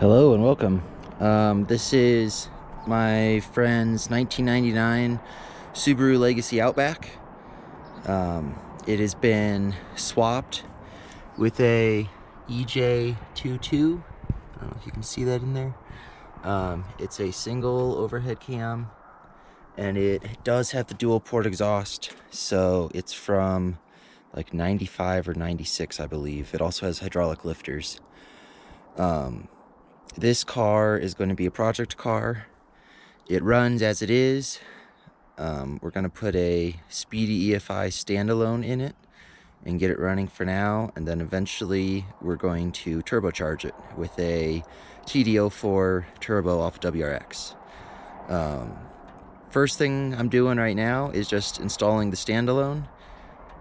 Hello and welcome. This is my friend's 1999 Subaru Legacy Outback. It has been swapped with a EJ22. I don't know if you can see that in there. It's a single overhead cam, and it does have the dual port exhaust, so it's from like 95 or 96, I believe. It also has hydraulic lifters. This car is going to be a project car. It runs as it is. We're going to put a SpeedyEFI standalone in it and get it running for now, and then eventually we're going to turbocharge it with a TD04 turbo off WRX. First thing I'm doing right now is just installing the standalone.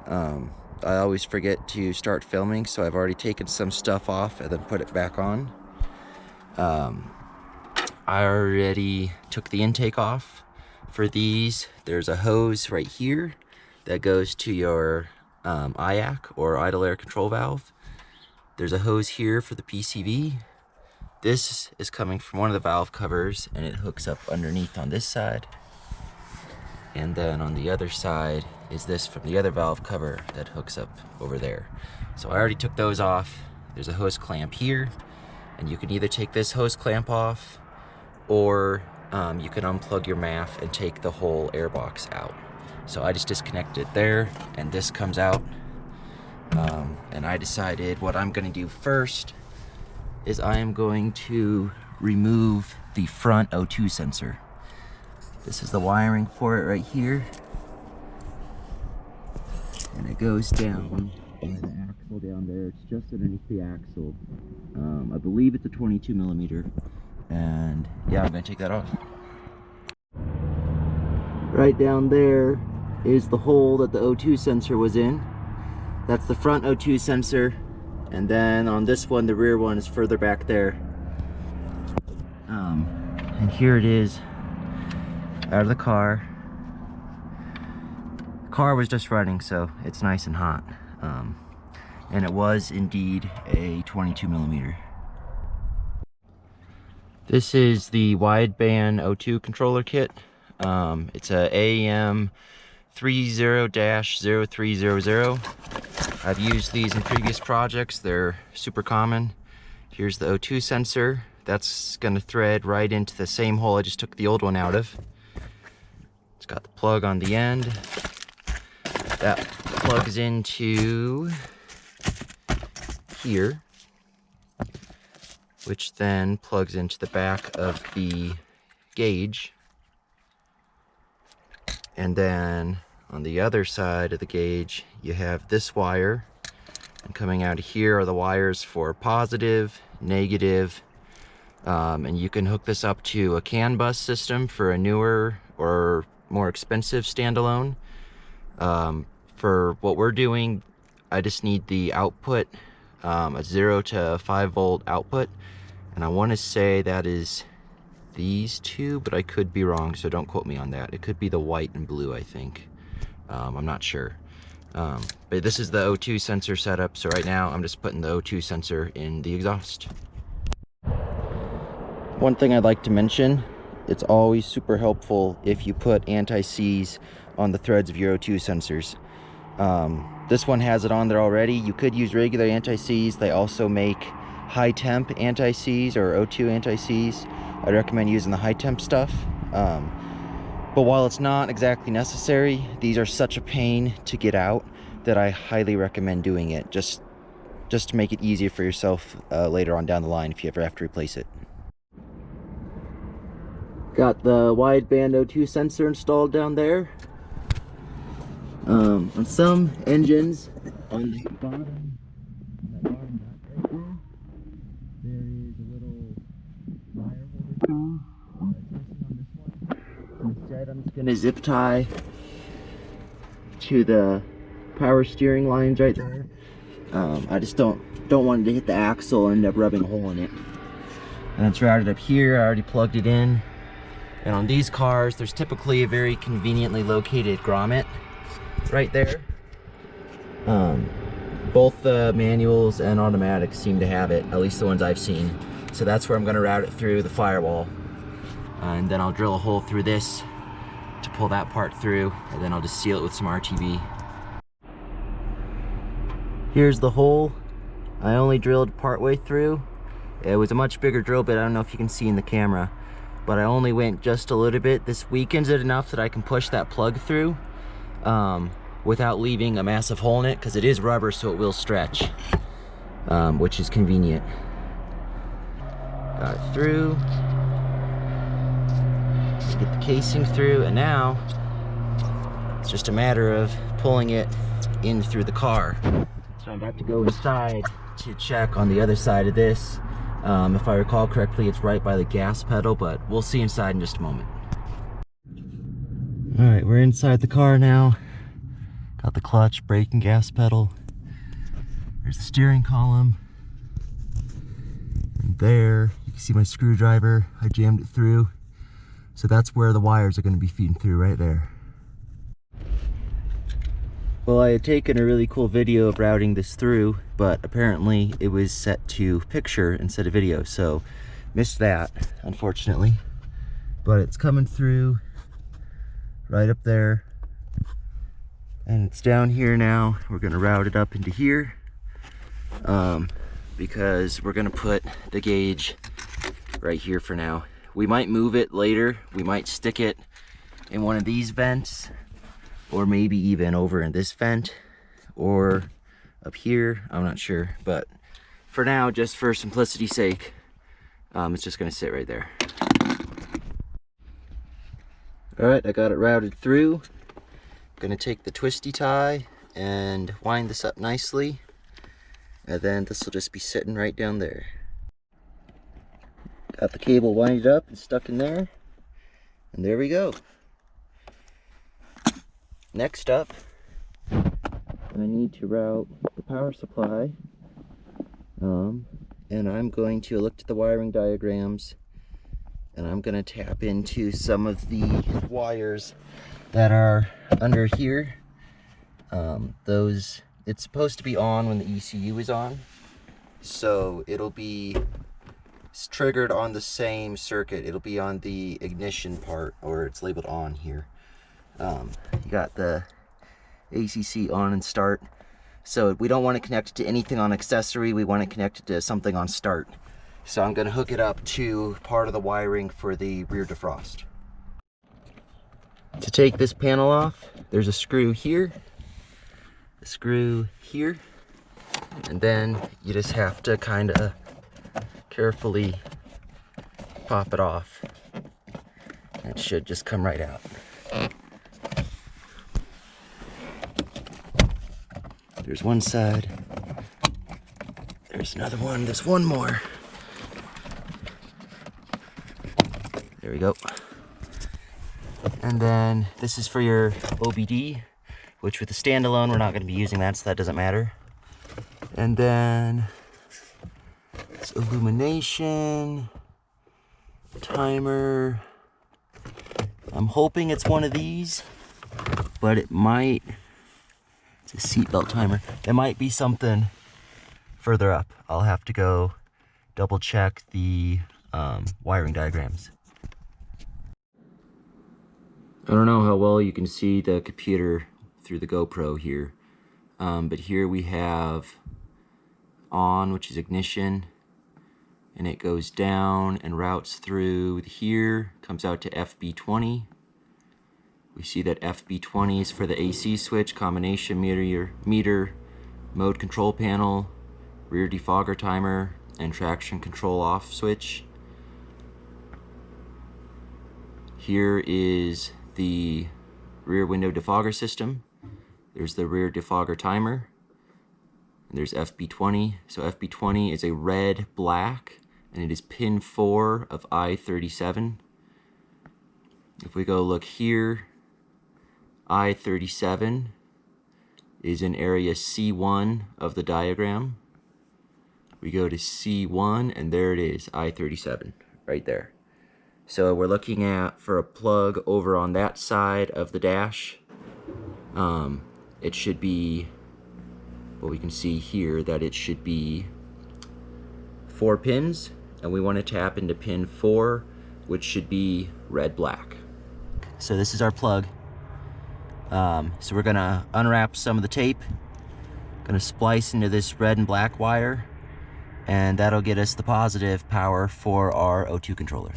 I always forget to start filming, so I've already taken some stuff off and then put it back on. I already took the intake off for these. There's a hose right here that goes to your IAC, or idle air control valve. There's a hose here for the PCV. This is coming from one of the valve covers, and it hooks up underneath on this side. And then on the other side is this from the other valve cover that hooks up over there. So I already took those off. There's a hose clamp here, and you can either take this hose clamp off, or you can unplug your MAF and take the whole air box out. So I just disconnected there, and this comes out. And I decided what I'm gonna do first is I am going to remove the front O2 sensor. This is the wiring for it right here. And it goes down by the axle down there. It's just underneath the axle. I believe it's a 22 millimeter. And yeah, I'm gonna take that off. Right down there is the hole that the O2 sensor was in. That's the front O2 sensor. And then on this one, the rear one is further back there. And here it is out of the car. The car was just running, so it's nice and hot. And it was indeed a 22 millimeter. This is the wideband O2 controller kit. It's a AEM 30-0300. I've used these in previous projects. They're super common. Here's the O2 sensor. That's gonna thread right into the same hole I just took the old one out of. It's got the plug on the end. That plugs into here, which then plugs into the back of the gauge. And then on the other side of the gauge, you have this wire. And coming out of here are the wires for positive, negative, and you can hook this up to a CAN bus system for a newer or more expensive standalone. For what we're doing, I just need the output, a 0 to 5 volt output, and I want to say that is these two, but I could be wrong, so don't quote me on that. It could be the white and blue, I think. I'm not sure. But this is the O2 sensor setup, so right now I'm just putting the O2 sensor in the exhaust. One thing I'd like to mention, it's always super helpful if you put anti-seize on the threads of your O2 sensors. This one has it on there already. You could use regular anti-seize. They also make high temp anti-seize or O2 anti-seize. I'd recommend using the high temp stuff. But while it's not exactly necessary, these are such a pain to get out that I highly recommend doing it, just to make it easier for yourself later on down the line if you ever have to replace it. Got the wideband O2 sensor installed down there. On some engines, on the bottom, right there, there is a little wire holder thing. On this one. Instead, I'm just gonna zip tie to the power steering lines right there. I just don't want it to hit the axle and end up rubbing a hole in it. And it's routed up here. I already plugged it in. And on these cars, there's typically a very conveniently located grommet right there. Both the manuals and automatics seem to have it, at least the ones I've seen. So that's where I'm gonna route it through the firewall. And then I'll drill a hole through this to pull that part through, and then I'll just seal it with some RTV. Here's the hole. I only drilled partway through. It was a much bigger drill bit, I don't know if you can see in the camera, but I only went just a little bit. This weakens it enough that I can push that plug through without leaving a massive hole in it, because it is rubber, so it will stretch, which is convenient. Got it through. Let's get the casing through, and now it's just a matter of pulling it in through the car. So I'm about to go inside to check on the other side of this. If I recall correctly, it's right by the gas pedal, but we'll see inside in just a moment. All right, we're inside the car now. Got the clutch, brake, and gas pedal. There's the steering column. And there, you can see my screwdriver. I jammed it through. So that's where the wires are going to be feeding through, right there. Well, I had taken a really cool video of routing this through, but apparently it was set to picture instead of video, so missed that, unfortunately. But it's coming through right up there, and it's down here now. We're gonna route it up into here, because we're gonna put the gauge right here for now. We might move it later. We might stick it in one of these vents, or maybe even over in this vent, or up here, I'm not sure. But for now, just for simplicity's sake, it's just gonna sit right there. All right, I got it routed through. I'm gonna take the twisty tie and wind this up nicely, and then this will just be sitting right down there. Got the cable winded up and stuck in there, and there we go. Next up, I need to route the power supply, and I'm going to look at the wiring diagrams, and I'm going to tap into some of the wires that are under here. It's supposed to be on when the ECU is on, so it'll be triggered on the same circuit. It'll be on the ignition part, or it's labeled on here. You got the ACC on and start. So we don't want to connect it to anything on accessory. We want to connect it to something on start. So I'm going to hook it up to part of the wiring for the rear defrost. To take this panel off, there's a screw here, a screw here, and then you just have to kind of carefully pop it off. It should just come right out. There's one side. There's another one. There's one more. There we go. And then this is for your OBD, which with the standalone, we're not going to be using that, so that doesn't matter. And then it's illumination, timer. I'm hoping it's one of these, but it might. It's a seatbelt timer. There might be something further up. I'll have to go double check the wiring diagrams. I don't know how well you can see the computer through the GoPro here, but here we have on, which is ignition, and it goes down and routes through here, comes out to FB20. We see that FB20 is for the AC switch, combination meter, mode control panel, rear defogger timer, and traction control off switch. Here is the rear window defogger system. There's the rear defogger timer. And there's FB20. So FB20 is a red, black, and it is pin 4 of I-37. If we go look here, I-37 is in area C1 of the diagram. We go to C1, and there it is, I-37, right there. So we're looking at for a plug over on that side of the dash. It should be but we can see here that it should be 4 pins, and we want to tap into pin 4, which should be red black. So this is our plug. So we're gonna unwrap some of the tape, gonna splice into this red and black wire, and that'll get us the positive power for our O2 controller.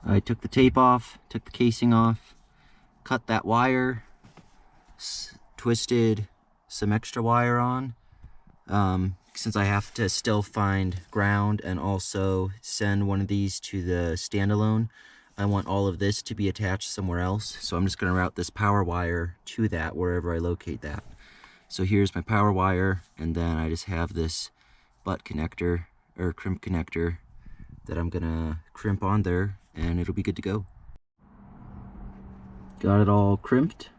I took the tape off, took the casing off, cut that wire, twisted some extra wire on, since I have to still find ground and also send one of these to the standalone. I want all of this to be attached somewhere else, so I'm just going to route this power wire to that wherever I locate that. So here's my power wire, and then I just have this butt connector or crimp connector that I'm gonna crimp on there, and it'll be good to go. Got it all crimped,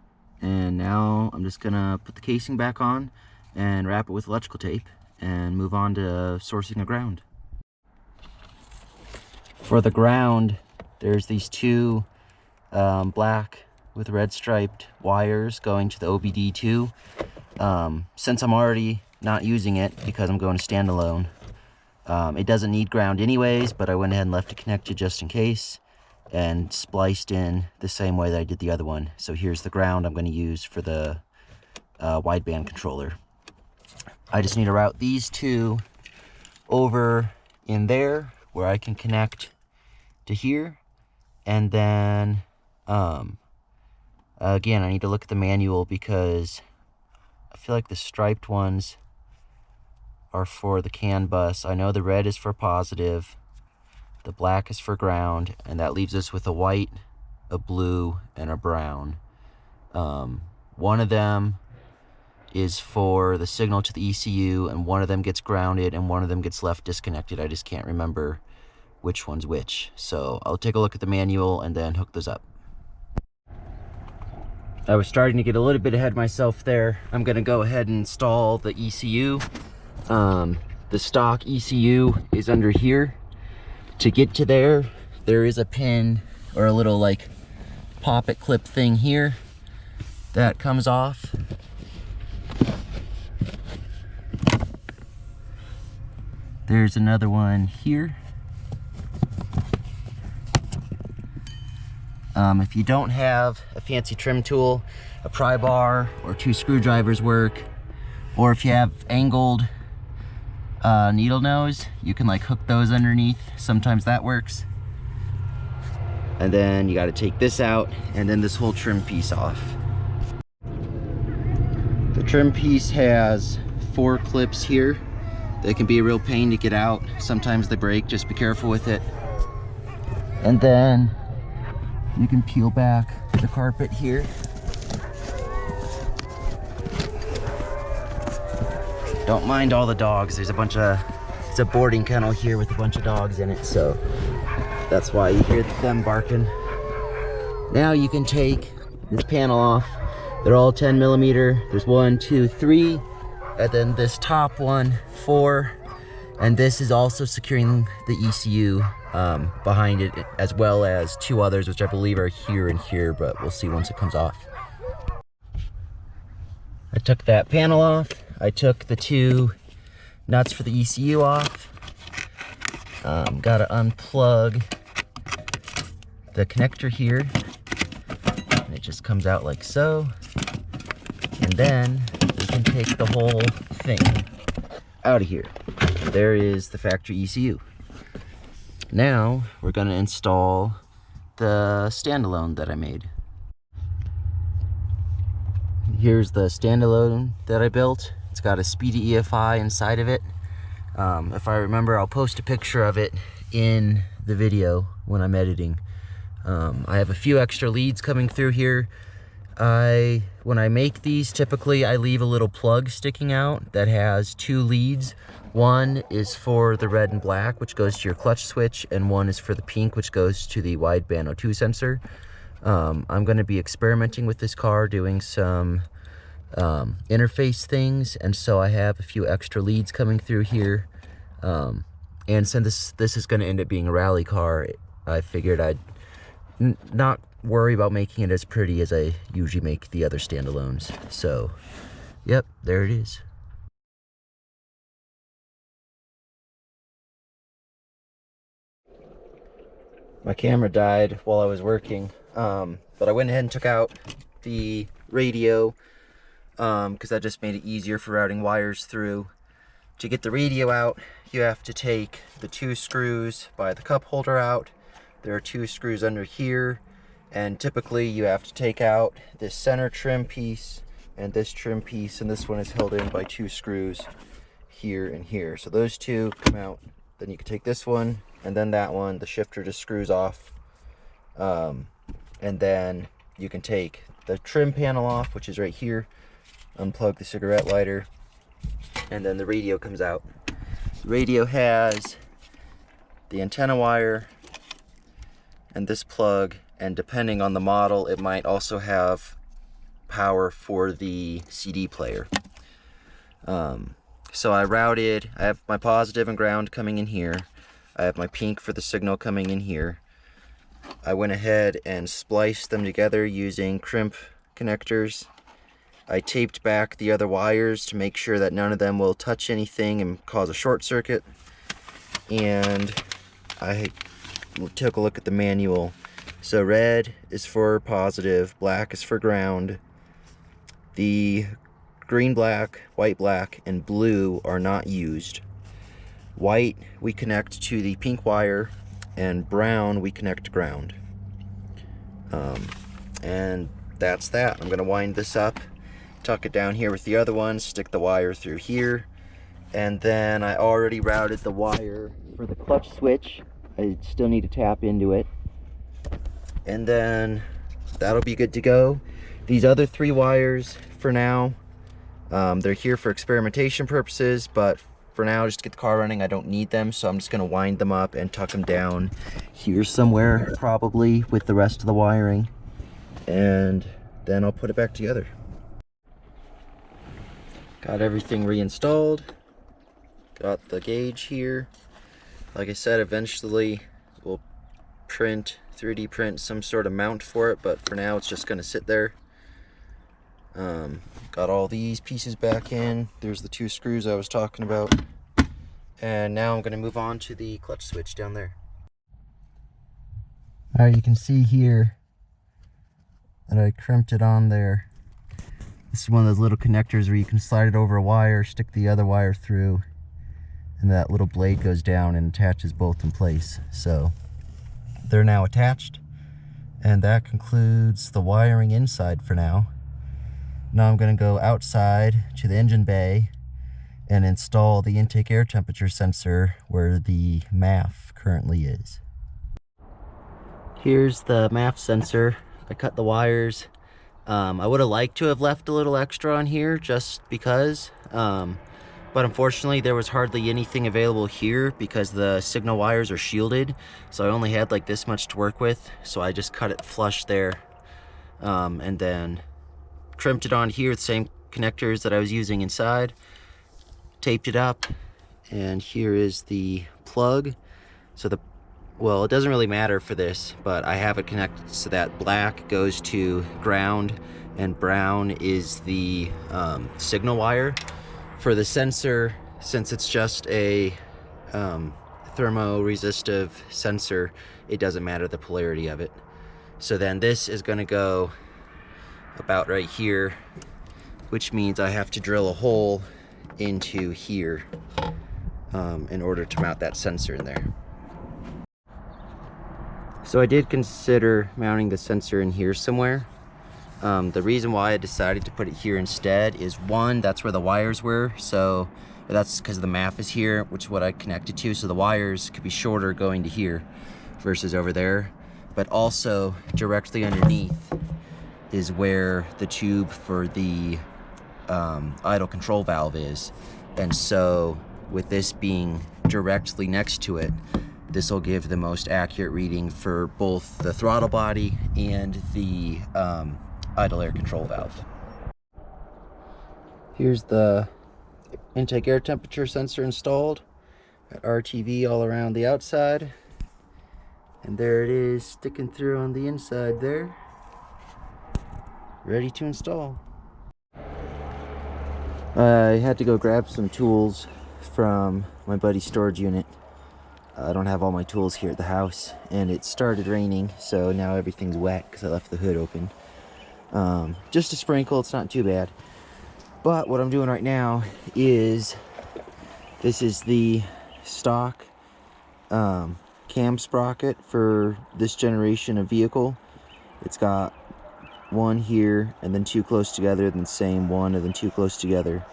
and now I'm just gonna put the casing back on and wrap it with electrical tape and move on to sourcing a ground. For the ground, there's these 2 black with red striped wires going to the OBD2. Since I'm already not using it because I'm going to standalone, it doesn't need ground anyways, but I went ahead and left it connected just in case and spliced in the same way that I did the other one. So here's the ground I'm going to use for the wideband controller. I just need to route these 2 over in there where I can connect to here, and then again, I need to look at the manual because I feel like the striped ones are for the CAN bus. I know the red is for positive, the black is for ground, and that leaves us with a white, a blue, and a brown. One of them is for the signal to the ECU, and one of them gets grounded, and one of them gets left disconnected. I just can't remember which one's which. So I'll take a look at the manual and then hook those up. I was starting to get a little bit ahead of myself there. I'm gonna go ahead and install the ECU. The stock ECU is under here. To get to there is a pin or a little like pop-it clip thing here that comes off. There's another one here. If you don't have a fancy trim tool, a pry bar or 2 screwdrivers work, or if you have angled needle nose, you can like hook those underneath. Sometimes that works. And then you got to take this out, and then this whole trim piece off. The trim piece has 4 clips here. They can be a real pain to get out. Sometimes they break, just be careful with it. And then you can peel back the carpet here. Don't mind all the dogs. It's a boarding kennel here with a bunch of dogs in it, so that's why you hear them barking. Now you can take this panel off. They're all 10 millimeter. There's 1, 2, 3, and then this top one, 4, and this is also securing the ECU behind it, as well as 2 others, which I believe are here and here, but we'll see once it comes off. I took that panel off. I took the 2 nuts for the ECU off. Got to unplug the connector here, and it just comes out like so. And then we can take the whole thing out of here. There is the factory ECU. Now we're going to install the standalone that I made. Here's the standalone that I built. It's got a SpeedyEFI inside of it. If I remember, I'll post a picture of it in the video when I'm editing. I have a few extra leads coming through here. When I make these, typically I leave a little plug sticking out that has 2 leads. One is for the red and black, which goes to your clutch switch, and one is for the pink, which goes to the wideband O2 sensor. I'm going to be experimenting with this car, doing some interface things, and so I have a few extra leads coming through here. And since this is going to end up being a rally car, I figured I'd not worry about making it as pretty as I usually make the other standalones. So Yep, there it is. My camera died while I was working, but I went ahead and took out the radio because that just made it easier for routing wires through. To get the radio out, you have to take the 2 screws by the cup holder out. There are 2 screws under here, and typically you have to take out this center trim piece and this trim piece, and this one is held in by 2 screws here and here. So those 2 come out. Then you can take this one and then that one. The shifter just screws off, and then you can take the trim panel off, which is right here, unplug the cigarette lighter, and then the radio comes out. The radio has the antenna wire and this plug, and depending on the model, it might also have power for the CD player. So I have my positive and ground coming in here. I have my pink for the signal coming in here. I went ahead and spliced them together using crimp connectors. I taped back the other wires to make sure that none of them will touch anything and cause a short circuit. And I took a look at the manual. So red is for positive, black is for ground. The green, black, white, black, and blue are not used. White we connect to the pink wire, and brown we connect to ground. And that's that. I'm going to wind this up, tuck it down here with the other one, stick the wire through here, and then I already routed the wire for the clutch switch. I still need to tap into it, and then that'll be good to go. These other 3 wires for now, they're here for experimentation purposes, but for now, just to get the car running, I don't need them, so I'm just going to wind them up and tuck them down here somewhere, probably with the rest of the wiring, and then I'll put it back together. Got everything reinstalled, got the gauge here. Like I said, eventually we'll 3D print some sort of mount for it, but for now it's just going to sit there. Got all these pieces back in. There's the 2 screws I was talking about. And now I'm going to move on to the clutch switch down there. Alright, you can see here that I crimped it on there. This is one of those little connectors where you can slide it over a wire, stick the other wire through, and that little blade goes down and attaches both in place. So they're now attached, and that concludes the wiring inside for now. Now I'm going to go outside to the engine bay and install the intake air temperature sensor where the MAF currently is. Here's the MAF sensor. I cut the wires. I would have liked to have left a little extra on here just because, but unfortunately there was hardly anything available here because the signal wires are shielded, so I only had like this much to work with, so I just cut it flush there, and then crimped it on here with the same connectors that I was using inside, taped it up, and here is the plug. So well, it doesn't really matter for this, but I have it connected so that black goes to ground and brown is the signal wire. For the sensor, since it's just a thermo-resistive sensor, it doesn't matter the polarity of it. So then this is going to go about right here, which means I have to drill a hole into here in order to mount that sensor in there. So I did consider mounting the sensor in here somewhere. The reason why I decided to put it here instead is, one, that's where the wires were, so that's because the MAF is here, which is what I connected to, so the wires could be shorter going to here versus over there. But also directly underneath is where the tube for the idle control valve is, and so with this being directly next to it, this will give the most accurate reading for both the throttle body and the idle air control valve. Here's the intake air temperature sensor installed. Got RTV all around the outside, and there it is sticking through on the inside there, ready to install. I had to go grab some tools from my buddy's storage unit. I don't have all my tools here at the house, and it started raining, so now everything's wet because I left the hood open. Just a sprinkle, it's not too bad. But what I'm doing right now is, this is the stock cam sprocket for this generation of vehicle. It's got one here, and then two close together, then same one, and then two close together.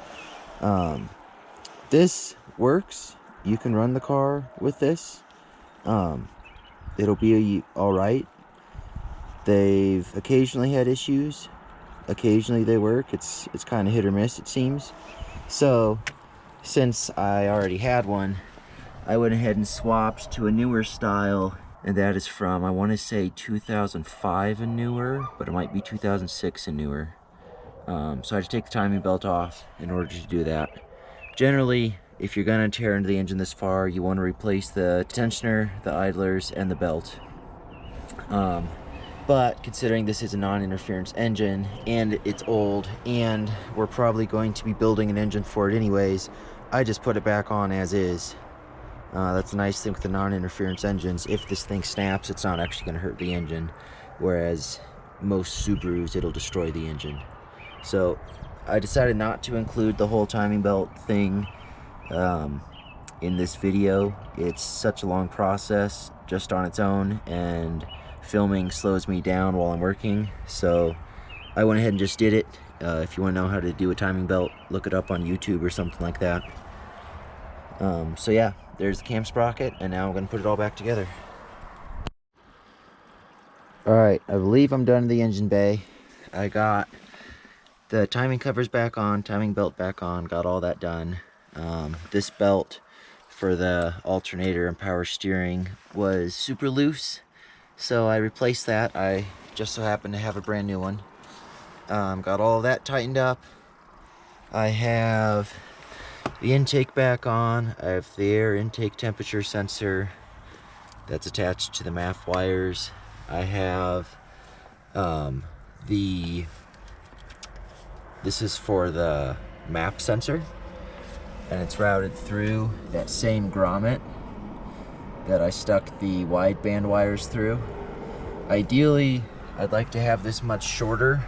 This works. You can run the car with this. It'll be all right. They've occasionally had issues. Occasionally they work. It's kind of hit or miss, it seems. So since I already had one, I went ahead and swapped to a newer style, and that is from, I want to say 2005 and newer, but it might be 2006 and newer. So I had to take the timing belt off in order to do that. Generally, if you're gonna tear into the engine this far, you want to replace the tensioner, the idlers, and the belt. But considering this is a non-interference engine and it's old, and we're probably going to be building an engine for it anyways, I just put it back on as is. That's a nice thing with the non-interference engines. If this thing snaps, it's not actually going to hurt the engine, whereas most Subarus, it'll destroy the engine. So I decided not to include the whole timing belt thing in this video. It's such a long process just on its own, and filming slows me down while I'm working, so I went ahead and just did it. If you want to know how to do a timing belt, look it up on YouTube or something like that. So yeah, there's the cam sprocket, and now I'm going to put it all back together. Alright, I believe I'm done in the engine bay. I got the timing covers back on, timing belt back on, got all that done. This belt for the alternator and power steering was super loose, so I replaced that. I just so happened to have a brand new one. Got all of that tightened up. I have the intake back on. I have the air intake temperature sensor that's attached to the MAF wires. I have this is for the map sensor, and it's routed through that same grommet that I stuck the wideband wires through. Ideally, I'd like to have this much shorter,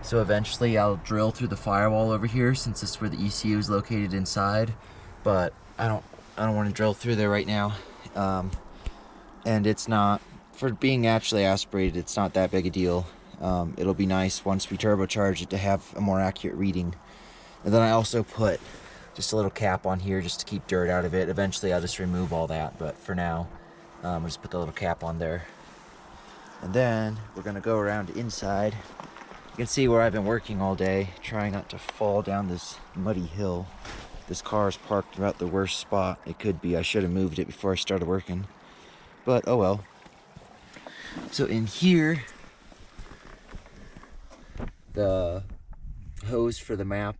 so eventually I'll drill through the firewall over here, since this is where the ECU is located inside, but I don't want to drill through there right now. And it's not, for being naturally aspirated, it's not that big a deal. It'll be nice once we turbocharge it to have a more accurate reading. And then I also put just a little cap on here just to keep dirt out of it. Eventually I'll just remove all that, but for now, I'll just put the little cap on there. And then we're gonna go around inside. You can see where I've been working all day, trying not to fall down this muddy hill. This car is parked about the worst spot it could be. I should have moved it before I started working, but oh well. So in here, the hose for the map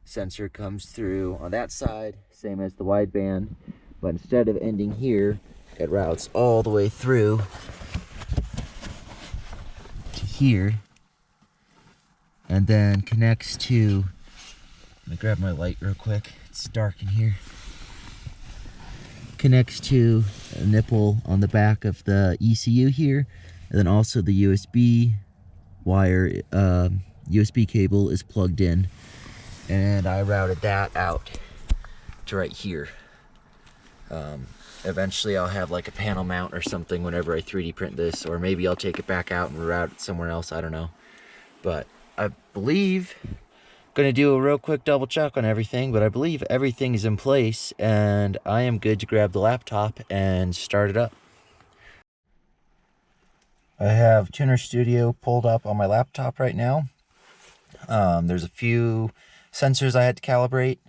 sensor comes through on that side, same as the wideband, but instead of ending here, it routes all the way through to here, and then connects to, let me grab my light real quick, it's dark in here, connects to a nipple on the back of the ECU here, and then also the USB wire, USB cable is plugged in, and I routed that out to right here. Eventually I'll have like a panel mount or something whenever I 3D print this, or maybe I'll take it back out and route it somewhere else, I don't know. But I believe, gonna do a real quick double check on everything, but I believe everything is in place, and I am good to grab the laptop and start it up. I have Tuner Studio pulled up on my laptop right now. There's a few sensors I had to calibrate.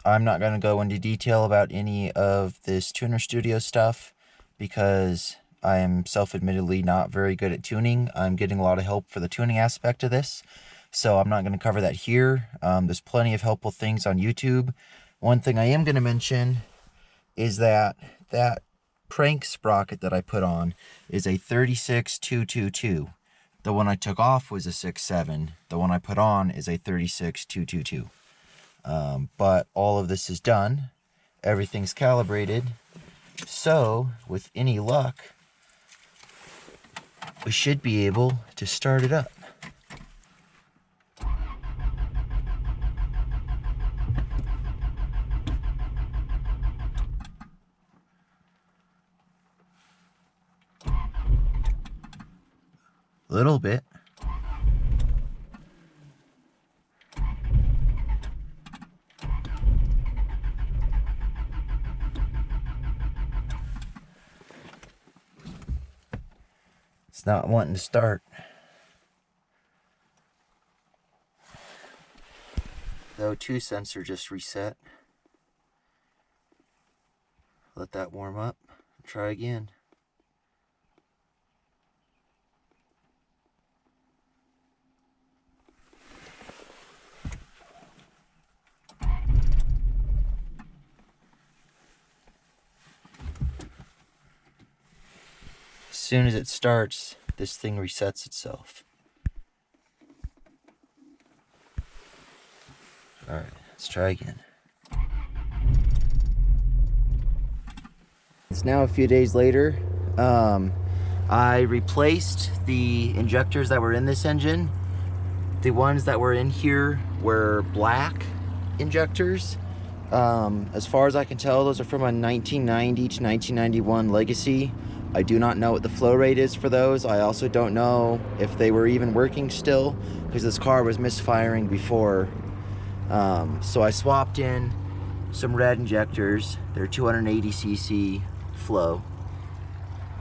I'm not going to go into detail about any of this Tuner Studio stuff because I am self-admittedly not very good at tuning. I'm getting a lot of help for the tuning aspect of this, so I'm not going to cover that here. There's plenty of helpful things on YouTube. One thing I am going to mention is that prank sprocket that I put on is a 36222. The one I took off was a 6.7. The one I put on is a 36.222. But all of this is done. Everything's calibrated. So, with any luck, we should be able to start it up. A little bit. It's not wanting to start. The O2 sensor just reset. Let that warm up. Try again. As soon as it starts, this thing resets itself. Alright, let's try again. It's now a few days later. I replaced the injectors that were in this engine. The ones that were in here were black injectors. As far as I can tell, those are from a 1990 to 1991 Legacy. I do not know what the flow rate is for those. I also don't know if they were even working still, because this car was misfiring before. So I swapped in some red injectors. They're 280cc flow.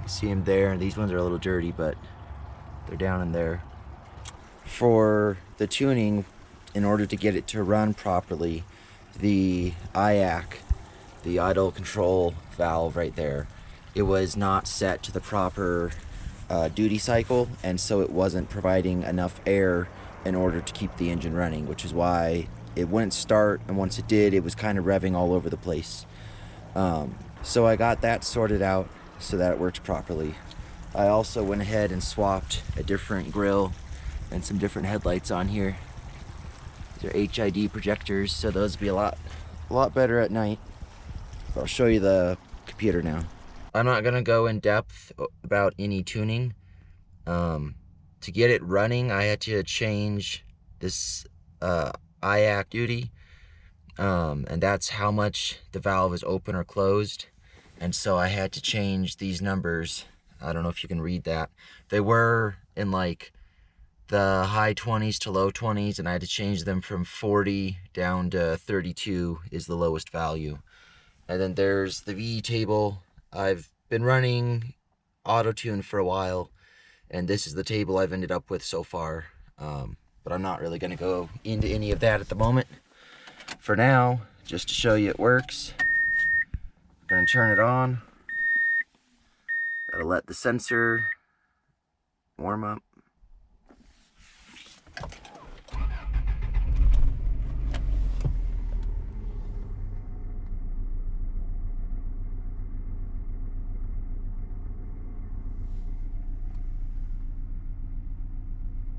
You see them there. These ones are a little dirty, but they're down in there. For the tuning, in order to get it to run properly, the IAC, the idle control valve right there, it was not set to the proper duty cycle, and so it wasn't providing enough air in order to keep the engine running, which is why it wouldn't start, and once it did, it was kind of revving all over the place. So I got that sorted out so that it works properly. I also went ahead and swapped a different grille and some different headlights on here. These are HID projectors, so those will be a lot better at night. I'll show you the computer now. I'm not gonna go in depth about any tuning. To get it running, I had to change this IAC duty, and that's how much the valve is open or closed. And so I had to change these numbers. I don't know if you can read that. They were in like the high 20s to low 20s, and I had to change them from 40 down to 32 is the lowest value. And then there's the VE table. I've been running auto-tune for a while, and this is the table I've ended up with so far. But I'm not really going to go into any of that at the moment. For now, just to show you it works, I'm going to turn it on. Gotta let the sensor warm up.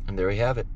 And there we have it.